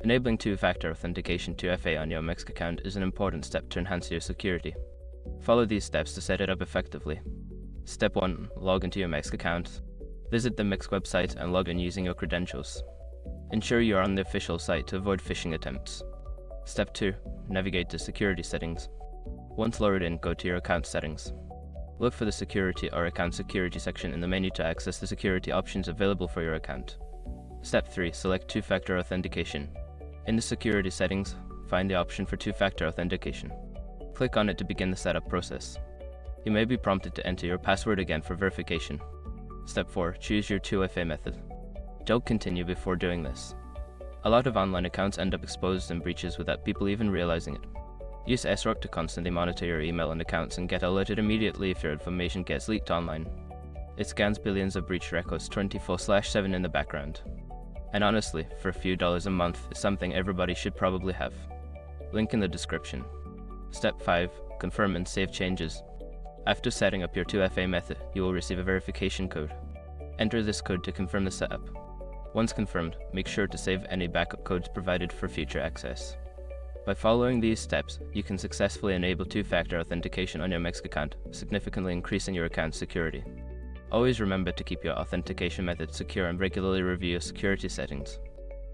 Enabling two-factor authentication 2FA on your MEXC account is an important step to enhance your security. Follow these steps to set it up effectively. Step 1. Log into your MEXC account. Visit the MEXC website and log in using your credentials. Ensure you are on the official site to avoid phishing attempts. Step 2. Navigate to Security Settings. Once logged in, go to your account settings. Look for the Security or Account Security section in the menu to access the security options available for your account. Step 3. Select two-factor authentication. In the security settings, find the option for two-factor authentication. Click on it to begin the setup process. You may be prompted to enter your password again for verification. Step 4. Choose your 2FA method. Don't continue before doing this. A lot of online accounts end up exposed in breaches without people even realizing it. Use SROC to constantly monitor your email and accounts and get alerted immediately if your information gets leaked online. It scans billions of breach records 24/7 in the background. And honestly, for a few dollars a month, it's something everybody should probably have. Link in the description. Step 5. Confirm and save changes. After setting up your 2FA method, you will receive a verification code. Enter this code to confirm the setup. Once confirmed, make sure to save any backup codes provided for future access. By following these steps, you can successfully enable two-factor authentication on your MEXC account, significantly increasing your account's security. Always remember to keep your authentication method secure and regularly review your security settings.